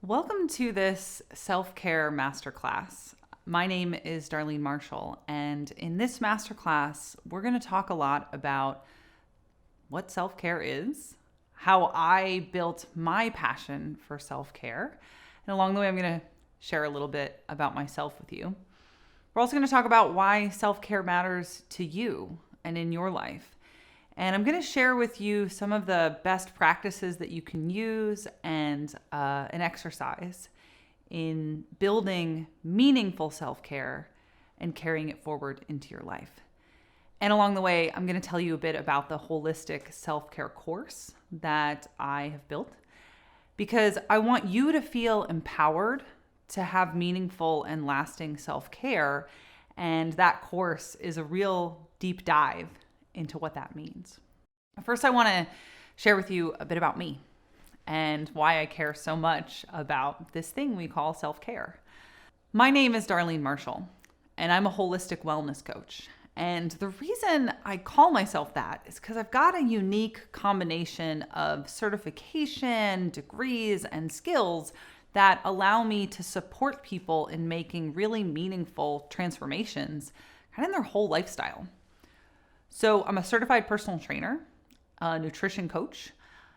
Welcome to this self-care masterclass. My name is Darlene Marshall, and in this masterclass, we're going to talk a lot about what self-care is, how I built my passion for self-care, and along the way, I'm going to share a little bit about myself with you. We're also going to talk about why self-care matters to you and in your life. And I'm going to share with you some of the best practices that you can use and an exercise in building meaningful self-care and carrying it forward into your life. And along the way, I'm going to tell you a bit about the holistic self-care course that I have built, because I want you to feel empowered to have meaningful and lasting self-care. And that course is a real deep dive into what that means. First, I want to share with you a bit about me and why I care so much about this thing we call self-care. My name is Darlene Marshall, and I'm a holistic wellness coach. And the reason I call myself that is because I've got a unique combination of certification, degrees, and skills that allow me to support people in making really meaningful transformations kind of in their whole lifestyle. So I'm a certified personal trainer, a nutrition coach.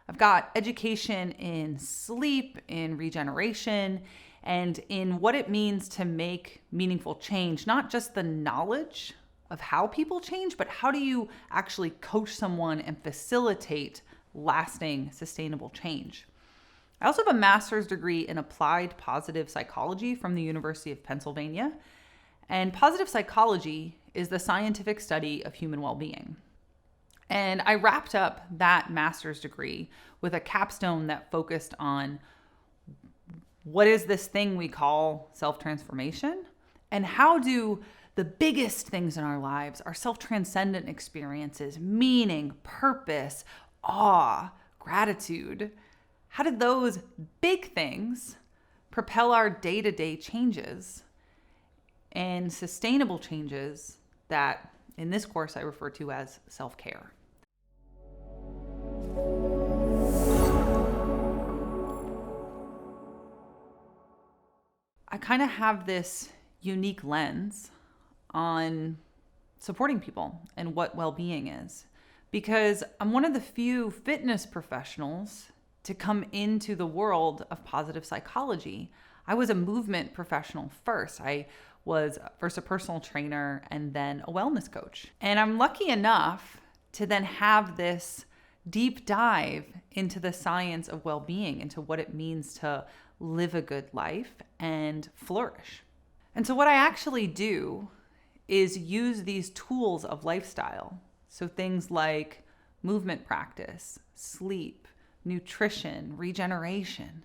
I've got education in sleep, in regeneration, and in what it means to make meaningful change, not just the knowledge of how people change, but how do you actually coach someone and facilitate lasting, sustainable change. I also have a master's degree in applied positive psychology from the University of Pennsylvania. And positive psychology is the scientific study of human well-being. And I wrapped up that master's degree with a capstone that focused on what is this thing we call self-transformation, and how do the biggest things in our lives, our self-transcendent experiences, meaning, purpose, awe, gratitude, how did those big things propel our day-to-day changes and sustainable changes that in this course I refer to as self-care. I kind of have this unique lens on supporting people and what well-being is, because I'm one of the few fitness professionals to come into the world of positive psychology. I was a movement professional first. I was first a personal trainer and then a wellness coach. And I'm lucky enough to then have this deep dive into the science of well-being, into what it means to live a good life and flourish. And so what I actually do is use these tools of lifestyle. So things like movement practice, sleep, nutrition, regeneration.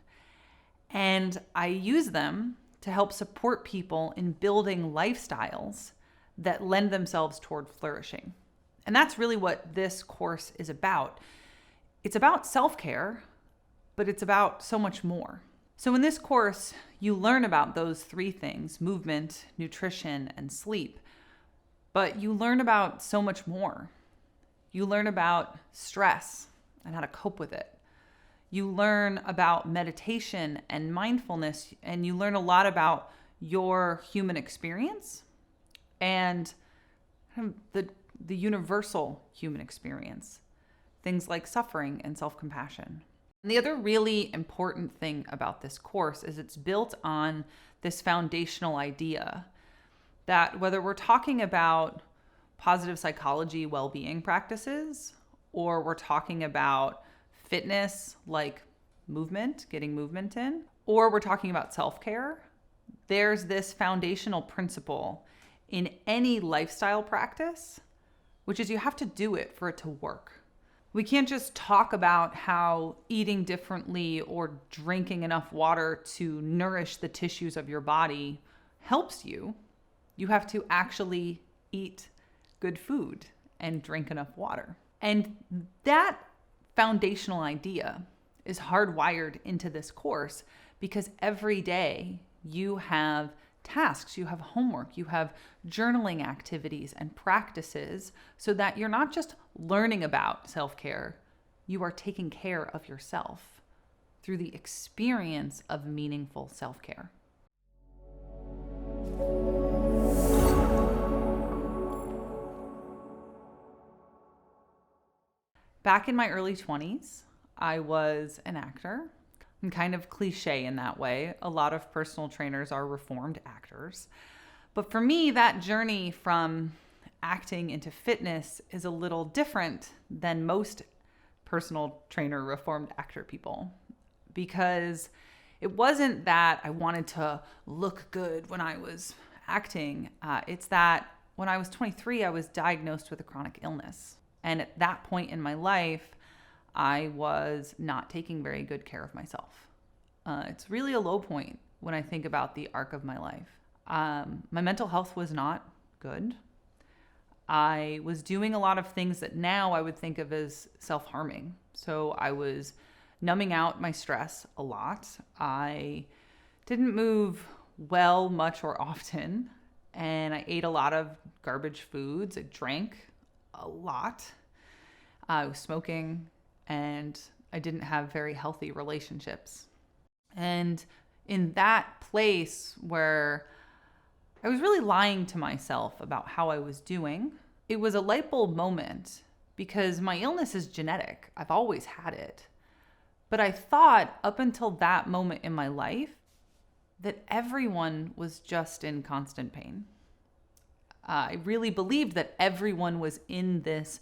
And I use them to help support people in building lifestyles that lend themselves toward flourishing. And that's really what this course is about. It's about self-care, but it's about so much more. So in this course, you learn about those three things: movement, nutrition, and sleep. But you learn about so much more. You learn about stress and how to cope with it. You learn about meditation and mindfulness, and you learn a lot about your human experience and the universal human experience, things like suffering and self-compassion. And the other really important thing about this course is it's built on this foundational idea that whether we're talking about positive psychology well-being practices, or we're talking about fitness like movement, getting movement in, or we're talking about self-care, there's this foundational principle in any lifestyle practice, which is you have to do it for it to work. We can't just talk about how eating differently or drinking enough water to nourish the tissues of your body helps you. You have to actually eat good food and drink enough water. And that foundational idea is hardwired into this course because every day you have tasks, you have homework, you have journaling activities and practices so that you're not just learning about self-care, you are taking care of yourself through the experience of meaningful self-care. Back in my early 20s, I was an actor. I'm kind of cliche in that way. A lot of personal trainers are reformed actors. But for me, that journey from acting into fitness is a little different than most personal trainer reformed actor people, because it wasn't that I wanted to look good when I was acting. It's that when I was 23, I was diagnosed with a chronic illness. And at that point in my life, I was not taking very good care of myself. It's really a low point when I think about the arc of my life. My mental health was not good. I was doing a lot of things that now I would think of as self-harming. So I was numbing out my stress a lot. I didn't move well, much, or often. And I ate a lot of garbage foods. I drank a lot. I was smoking, and I didn't have very healthy relationships. And in that place where I was really lying to myself about how I was doing, it was a light bulb moment, because my illness is genetic. I've always had it. But I thought up until that moment in my life that everyone was just in constant pain. I really believed that everyone was in this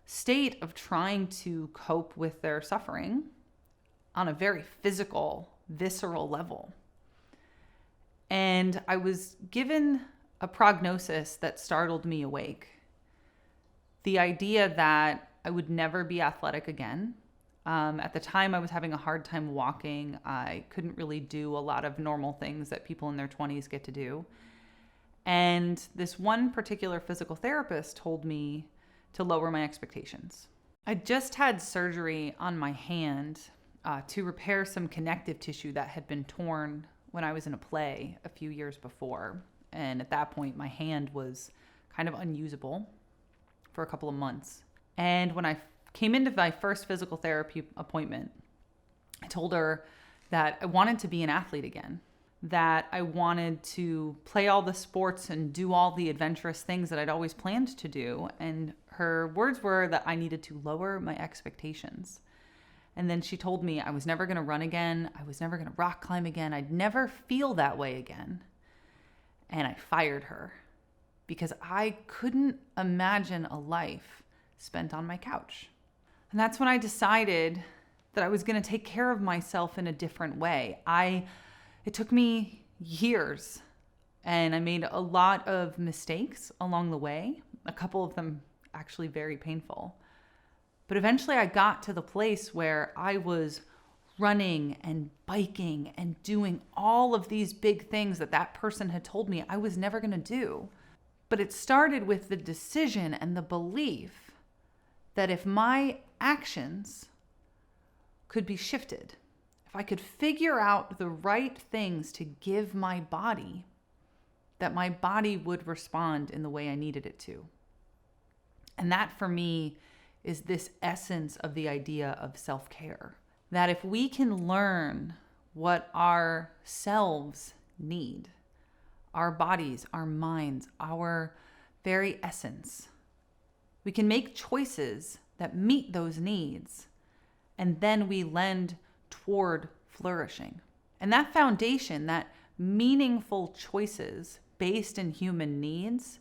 state of trying to cope with their suffering on a very physical, visceral level. And I was given a prognosis that startled me awake. The idea that I would never be athletic again. At the time, I was having a hard time walking. I couldn't really do a lot of normal things that people in their 20s get to do. And this one particular physical therapist told me to lower my expectations. I just had surgery on my hand to repair some connective tissue that had been torn when I was in a play a few years before. And at that point, my hand was kind of unusable for a couple of months. And when I came into my first physical therapy appointment, I told her that I wanted to be an athlete again, that I wanted to play all the sports and do all the adventurous things that I'd always planned to do. And her words were that I needed to lower my expectations. And then she told me I was never going to run again. I was never going to rock climb again. I'd never feel that way again. And I fired her because I couldn't imagine a life spent on my couch. And that's when I decided that I was going to take care of myself in a different way. It took me years, and I made a lot of mistakes along the way, a couple of them actually very painful. But eventually I got to the place where I was running and biking and doing all of these big things that person had told me I was never going to do. But it started with the decision and the belief that if my actions could be shifted, if I could figure out the right things to give my body, that my body would respond in the way I needed it to. And that for me is this essence of the idea of self-care. That if we can learn what our selves need, our bodies, our minds, our very essence, we can make choices that meet those needs, and then we lend toward flourishing. And that foundation, that meaningful choices based in human needs,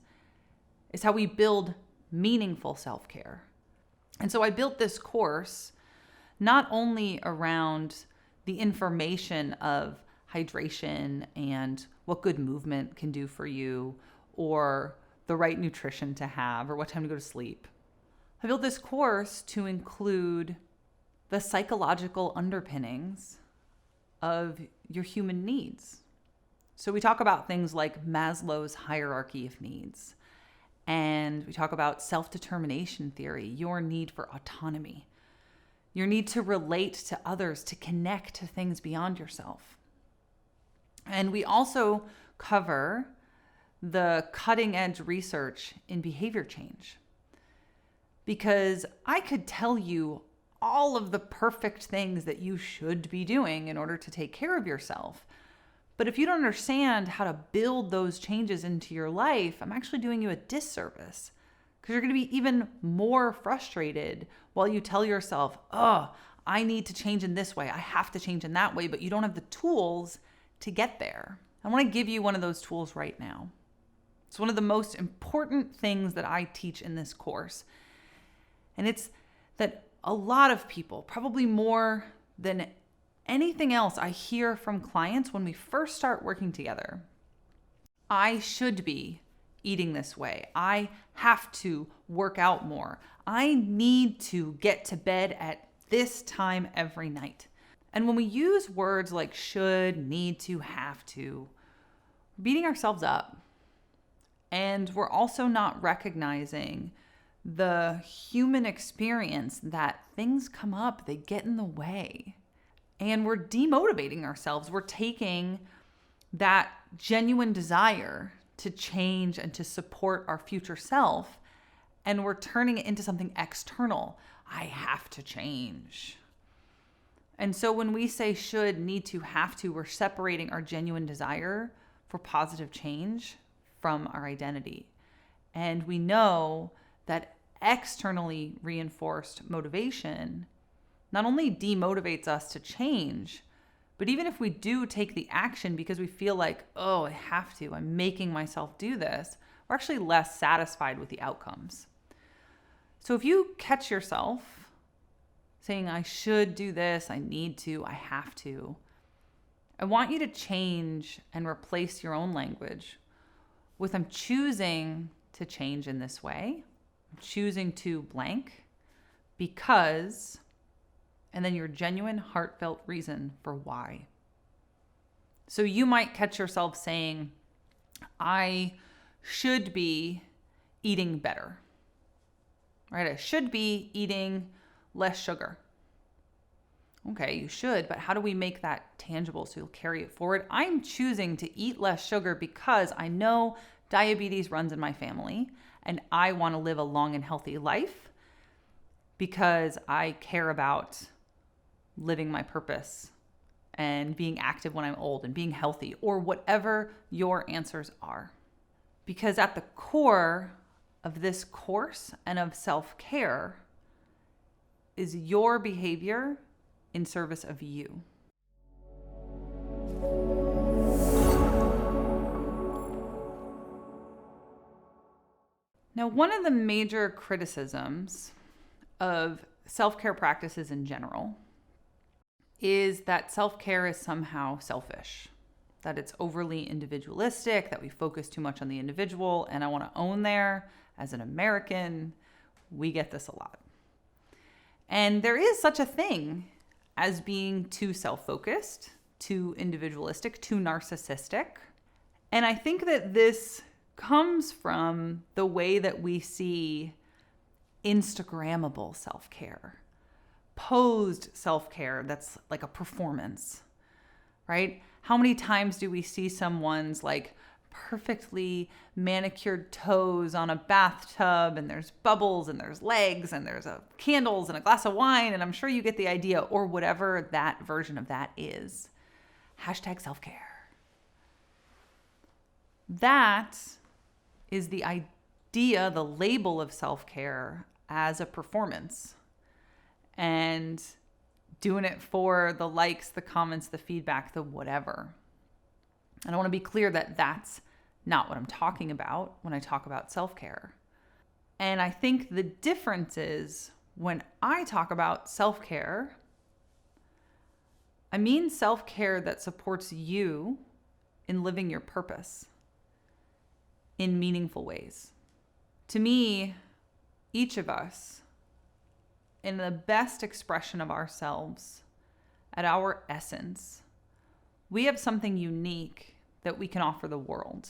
is how we build meaningful self-care. And so I built this course not only around the information of hydration and what good movement can do for you, or the right nutrition to have, or what time to go to sleep. I built this course to include the psychological underpinnings of your human needs. So we talk about things like Maslow's hierarchy of needs. And we talk about self-determination theory, your need for autonomy, your need to relate to others, to connect to things beyond yourself. And we also cover the cutting edge research in behavior change. Because I could tell you all of the perfect things that you should be doing in order to take care of yourself. But if you don't understand how to build those changes into your life, I'm actually doing you a disservice, because you're going to be even more frustrated while you tell yourself, oh, I need to change in this way. I have to change in that way, but you don't have the tools to get there. I want to give you one of those tools right now. It's one of the most important things that I teach in this course. And it's that a lot of people, probably more than anything else I hear from clients when we first start working together, I should be eating this way. I have to work out more. I need to get to bed at this time every night. And when we use words like should, need to, have to, we're beating ourselves up. And we're also not recognizing the human experience that things come up, they get in the way. And we're demotivating ourselves. We're taking that genuine desire to change and to support our future self, and we're turning it into something external. I have to change. And so when we say should, need to, have to, we're separating our genuine desire for positive change from our identity. And we know that externally reinforced motivation not only demotivates us to change, but even if we do take the action because we feel like, oh, I have to, I'm making myself do this, we're actually less satisfied with the outcomes. So if you catch yourself saying, I should do this, I need to, I have to, I want you to change and replace your own language with I'm choosing to change in this way. I'm choosing to blank because, and then your genuine heartfelt reason for why. So you might catch yourself saying, I should be eating better, right? I should be eating less sugar. Okay, you should, but how do we make that tangible so you'll carry it forward? I'm choosing to eat less sugar because I know diabetes runs in my family and I want to live a long and healthy life because I care about living my purpose and being active when I'm old and being healthy, or whatever your answers are. Because at the core of this course and of self-care is your behavior in service of you. Now, one of the major criticisms of self-care practices in general is that self-care is somehow selfish, that it's overly individualistic, that we focus too much on the individual. And I want to own there, as an American, we get this a lot. And there is such a thing as being too self-focused, too individualistic, too narcissistic. And I think that this comes from the way that we see Instagrammable self-care, posed self-care that's like a performance, right? How many times do we see someone's like perfectly manicured toes on a bathtub and there's bubbles and there's legs and there's candles and a glass of wine, and I'm sure you get the idea, or whatever that version of that is. Hashtag self-care. That is the idea, the label of self-care as a performance, and doing it for the likes, the comments, the feedback, the whatever. And I want to be clear that that's not what I'm talking about when I talk about self-care. And I think the difference is when I talk about self-care, I mean self-care that supports you in living your purpose in meaningful ways. To me, each of us, in the best expression of ourselves, at our essence, we have something unique that we can offer the world.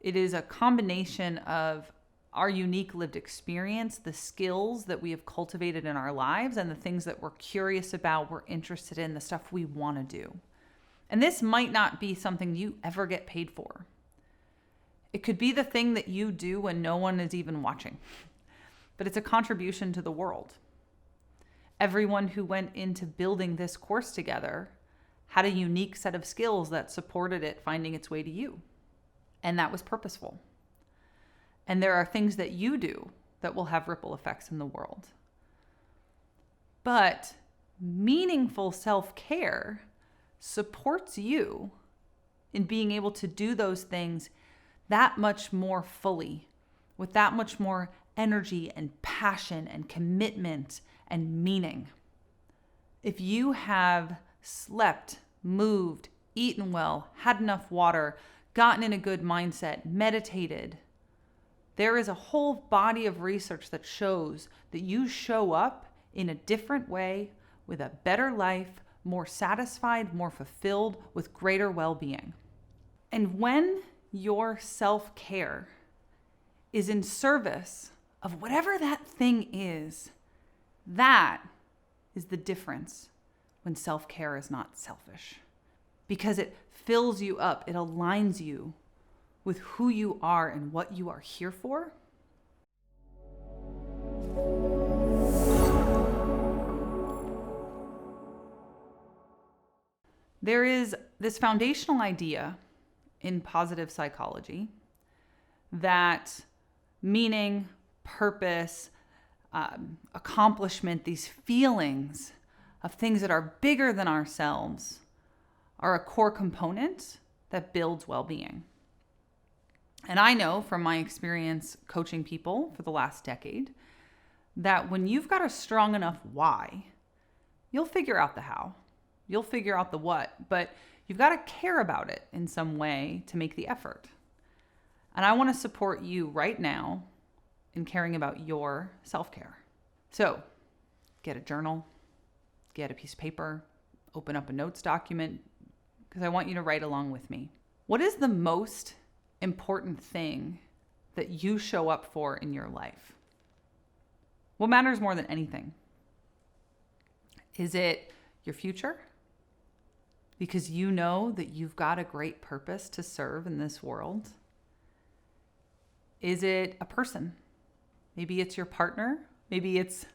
It is a combination of our unique lived experience, the skills that we have cultivated in our lives, and the things that we're curious about, we're interested in, the stuff we want to do. And this might not be something you ever get paid for. It could be the thing that you do when no one is even watching, but it's a contribution to the world. Everyone who went into building this course together had a unique set of skills that supported it finding its way to you. And that was purposeful. And there are things that you do that will have ripple effects in the world. But meaningful self-care supports you in being able to do those things that much more fully, with that much more energy and passion and commitment and meaning. If you have slept, moved, eaten well, had enough water, gotten in a good mindset, meditated, there is a whole body of research that shows that you show up in a different way with a better life, more satisfied, more fulfilled, with greater well-being. And when your self-care is in service of whatever that thing is, that is the difference when self-care is not selfish. Because it fills you up, it aligns you with who you are and what you are here for. There is this foundational idea in positive psychology that meaning, purpose, accomplishment, these feelings of things that are bigger than ourselves are a core component that builds well-being. And I know from my experience coaching people for the last decade that when you've got a strong enough why, you'll figure out the how. You'll figure out the what, but you've got to care about it in some way to make the effort. And I want to support you right now in caring about your self-care. So get a journal, get a piece of paper, open up a notes document, because I want you to write along with me. What is the most important thing that you show up for in your life? What matters more than anything? Is it your future? Because you know that you've got a great purpose to serve in this world? Is it a person? Maybe it's your partner. Maybe it's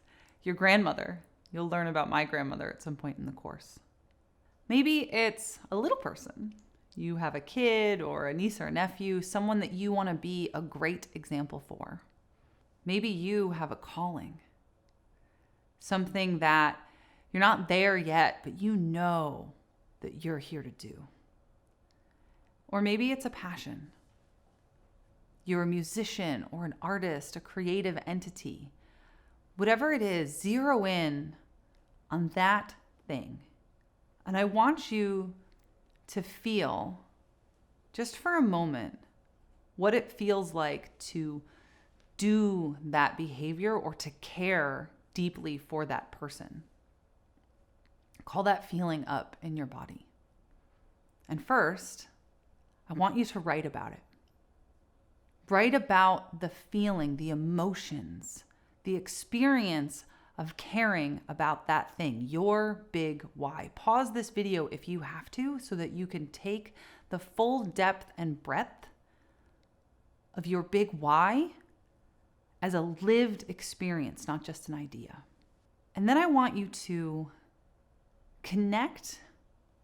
your grandmother. You'll learn about my grandmother at some point in the course. Maybe it's a little person. You have a kid or a niece or a nephew, someone that you want to be a great example for. Maybe you have a calling, something that you're not there yet, but you know that you're here to do. Or maybe it's a passion. You're a musician or an artist, a creative entity. Whatever it is, zero in on that thing. And I want you to feel, just for a moment, what it feels like to do that behavior or to care deeply for that person. Call that feeling up in your body. And first, I want you to write about it. Write about the feeling, the emotions, the experience of caring about that thing, your big why. Pause this video if you have to so that you can take the full depth and breadth of your big why as a lived experience, not just an idea. And then I want you to connect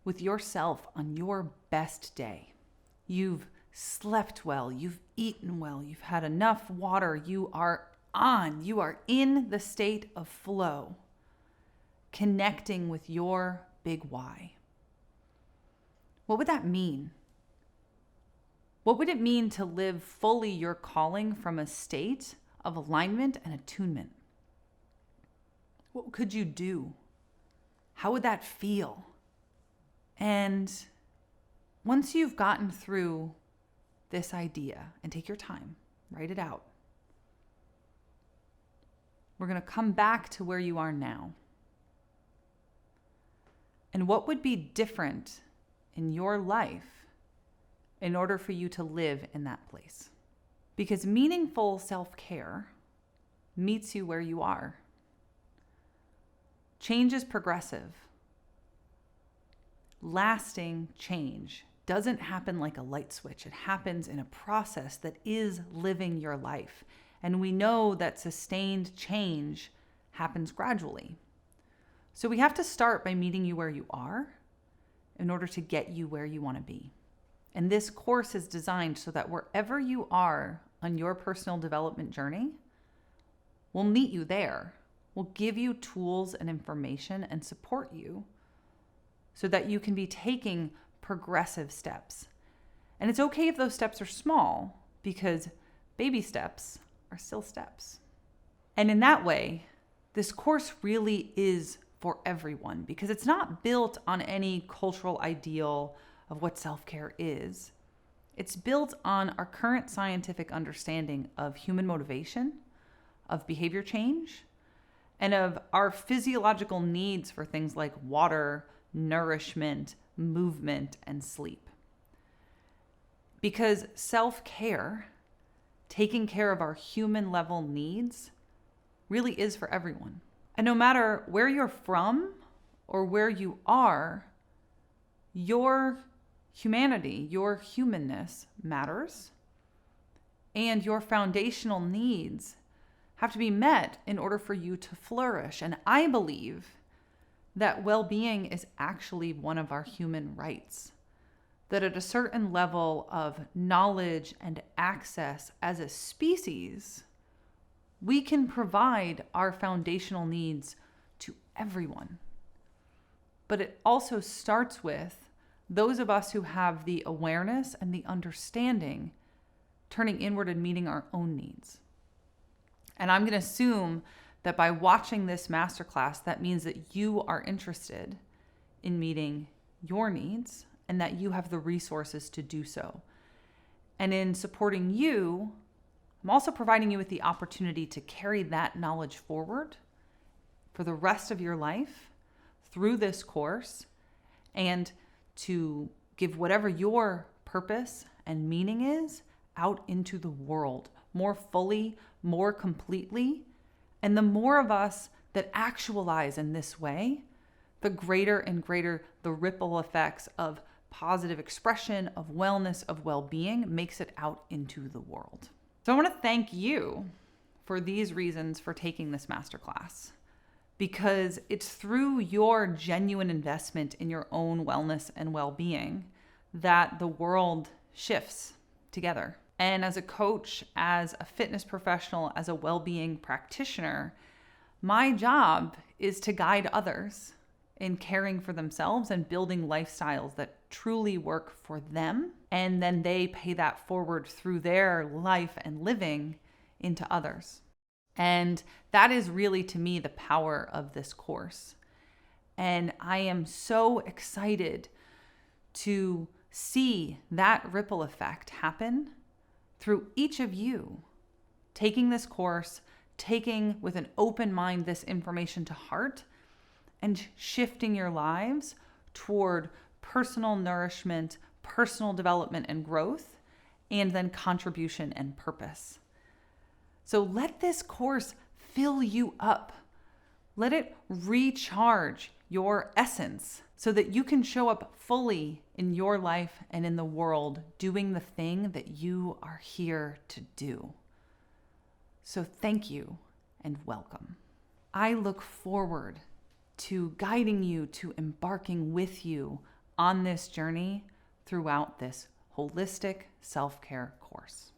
with yourself on your best day. You've slept well, you've eaten well, you've had enough water, you are in the state of flow, connecting with your big why. What would that mean? What would it mean to live fully your calling from a state of alignment and attunement? What could you do? How would that feel? And once you've gotten through this idea, and take your time, write it out, we're going to come back to where you are now. And what would be different in your life in order for you to live in that place? Because meaningful self-care meets you where you are. Change is progressive. Lasting change doesn't happen like a light switch. It happens in a process that is living your life. And we know that sustained change happens gradually. So we have to start by meeting you where you are in order to get you where you want to be. And this course is designed so that wherever you are on your personal development journey, we'll meet you there. We'll give you tools and information and support you so that you can be taking progressive steps. And it's okay if those steps are small, because baby steps are still steps. And in that way, this course really is for everyone, because it's not built on any cultural ideal of what self-care is. It's built on our current scientific understanding of human motivation, of behavior change, and of our physiological needs for things like water, nourishment, movement, and sleep. Because self-care, taking care of our human level needs, really is for everyone. And no matter where you're from or where you are, your humanity, your humanness matters, and your foundational needs have to be met in order for you to flourish. And I believe that well-being is actually one of our human rights, that at a certain level of knowledge and access as a species, we can provide our foundational needs to everyone. But it also starts with those of us who have the awareness and the understanding turning inward and meeting our own needs. And I'm going to assume that by watching this masterclass, that means that you are interested in meeting your needs and that you have the resources to do so. And in supporting you, I'm also providing you with the opportunity to carry that knowledge forward for the rest of your life through this course, and to give whatever your purpose and meaning is out into the world more fully, more completely. And the more of us that actualize in this way, the greater and greater the ripple effects of positive expression, of wellness, of well-being makes it out into the world. So I want to thank you for these reasons for taking this masterclass, because it's through your genuine investment in your own wellness and well-being that the world shifts together. And as a coach, as a fitness professional, as a well-being practitioner, my job is to guide others in caring for themselves and building lifestyles that truly work for them. And then they pay that forward through their life and living into others. And that is really, to me, the power of this course. And I am so excited to see that ripple effect happen through each of you taking this course, taking with an open mind this information to heart, and shifting your lives toward personal nourishment, personal development and growth, and then contribution and purpose. So let this course fill you up. Let it recharge your essence so that you can show up fully in your life and in the world doing the thing that you are here to do. So thank you and welcome. I look forward to guiding you, to embarking with you on this journey throughout this holistic self-care course.